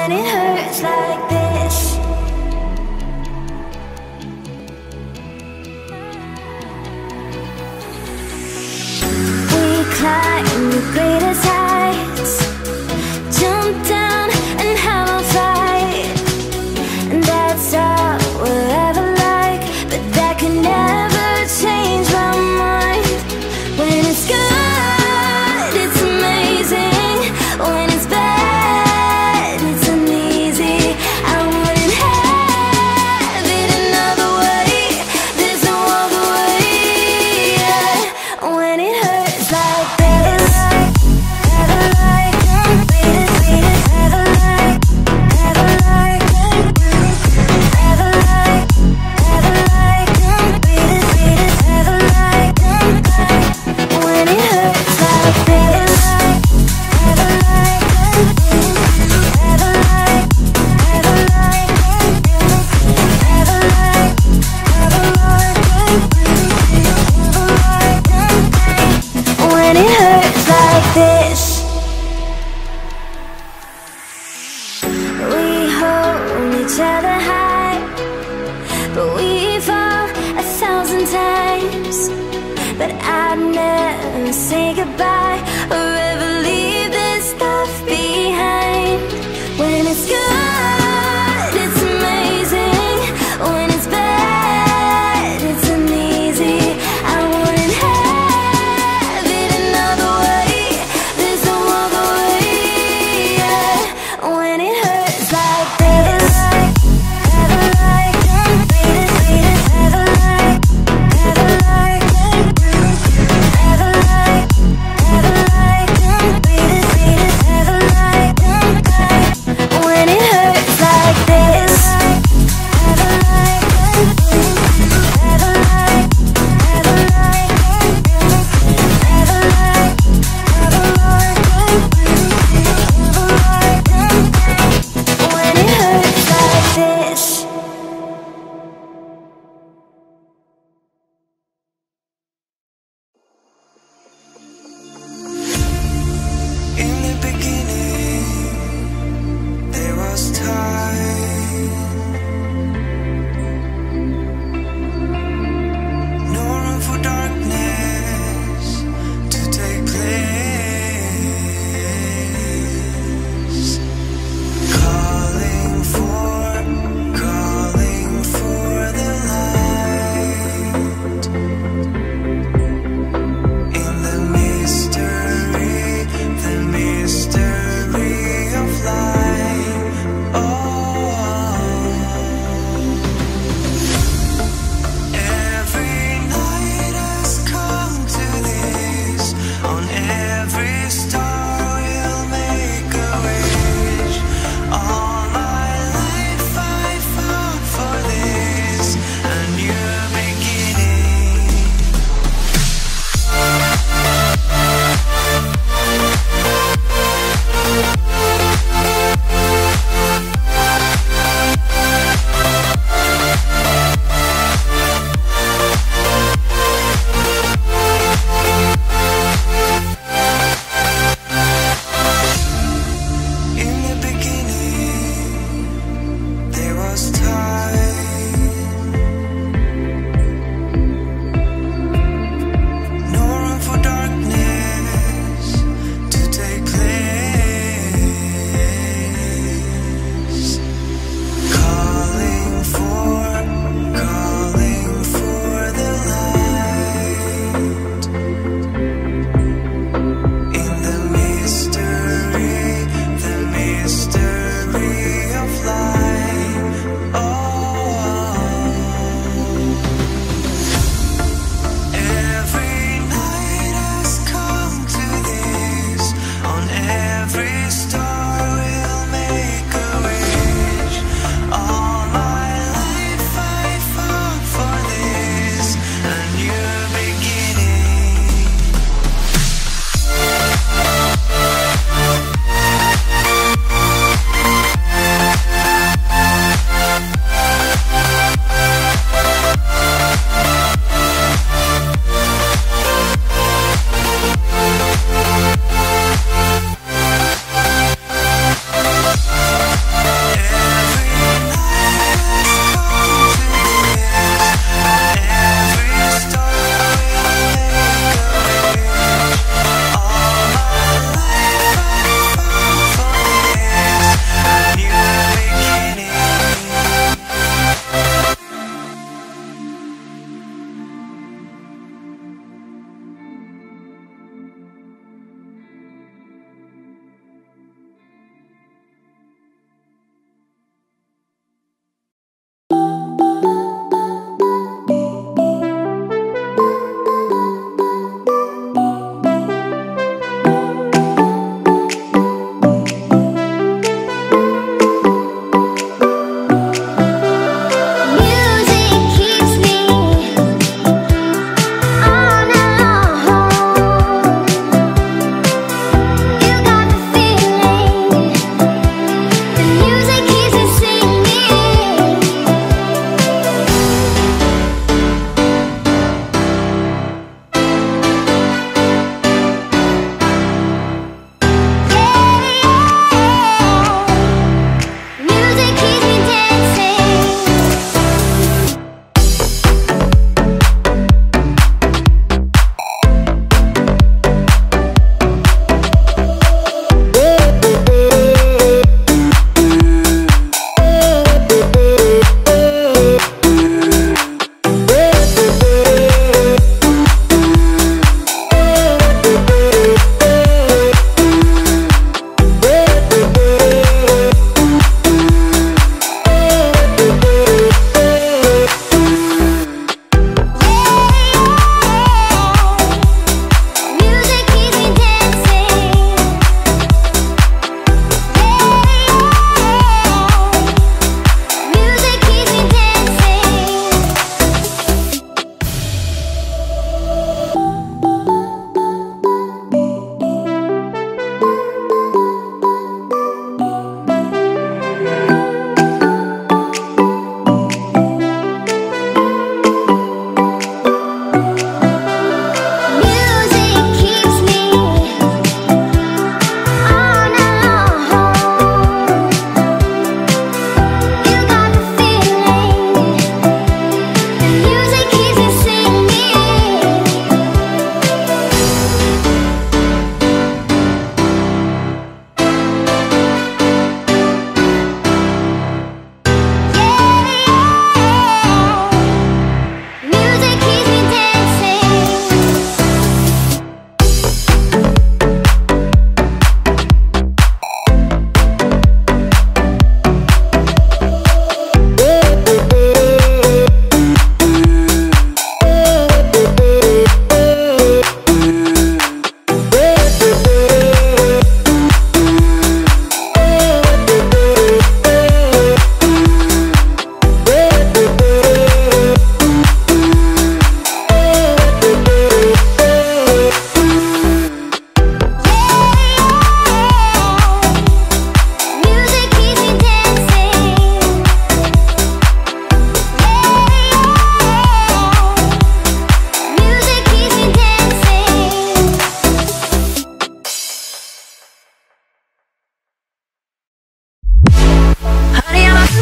when it hurts like this. We climb the greatest heights, jump down and have a fight, and that's all we'll ever like. But that can never change my mind. When it's good, it's amazing. When it's bad, it's uneasy. I wouldn't have it another way. There's no other way. Yeah. When it hurts like this, ever like, ever like, ever like, ever like, ever like, ever like, when it hurts like this, ever like, ever like, ever like, ever like, ever like, when it hurts like this. We hold each other high, but we fall 1,000 times. But I'd never say goodbye or ever leave this stuff behind. When it's good, it's amazing. When it's bad, it's uneasy. I wouldn't have it another way. There's no other way. Yeah. When it hurts like this, ever like, ever like, ever like, ever like, ever like, ever like, when it hurts like this, ever like, ever like, ever like, ever like, ever like, when it hurts like this. In the beginning, there was time. No room for darkness to take place. Calling for the light. In the mystery of life. Oh, every night has come to this. On every star we'll make a wish. All my life I fought for this, a new beginning. In the beginning, there was time. No room for darkness to take place. Calling for the light. In the mystery of life. Oh, every night has come to this. On every star we'll make a wish. All my life I fought for this, a new beginning.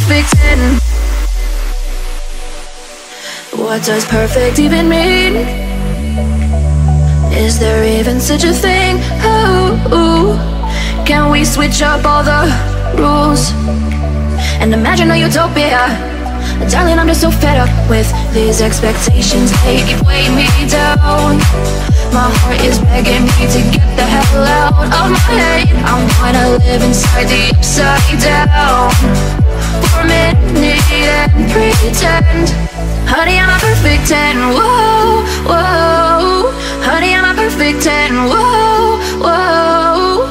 perfect 10? What does perfect even mean? Is there even such a thing? Oh, can we switch up all the rules and imagine a utopia? Darling, I'm just so fed up with these expectations. They keep weighing me down. My heart is begging me to get the hell out of my head. I'm gonna live inside the upside down for a minute and pretend. Honey, I'm a perfect 10. Whoa, whoa. Honey, I'm a perfect 10. Whoa, whoa.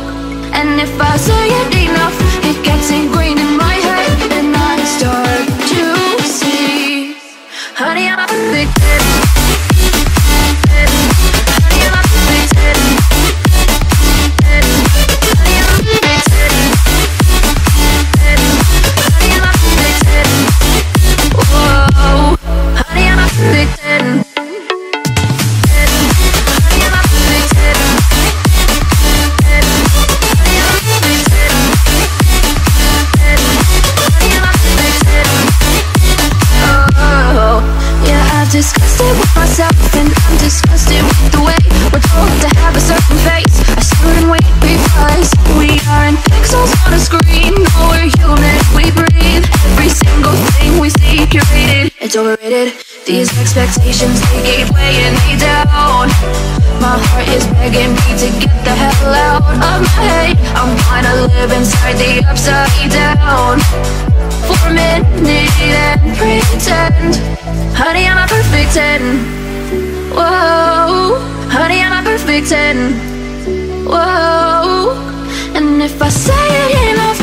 And if I say it enough, it gets ingrained in my head, and I start to see. Honey, I'm a perfect 10. Honey, I'm a perfect 10. Honey, I'm a perfect 10. Honey, I'm a perfect 10. Whoa. Honey, I'm a perfect 10. Honey, I'm a perfect 10. Honey, I'm a perfect 10. Honey, I'm a perfect 10. Oh, yeah, I've discussed it with myself, and I'm disgusted with the way we're told to have a certain face, a certain weight, because we aren't pixels on a screen. No, we're human, we breathe. Every single thing we see curated, it's overrated. These expectations, they keep weighing me down. My heart is begging me to get the hell out of my head. I'm gonna live inside the upside down for a minute and pretend. Honey, I'm a perfect 10. Whoa. Honey, I'm a perfect 10. Whoa. And if I say it enough,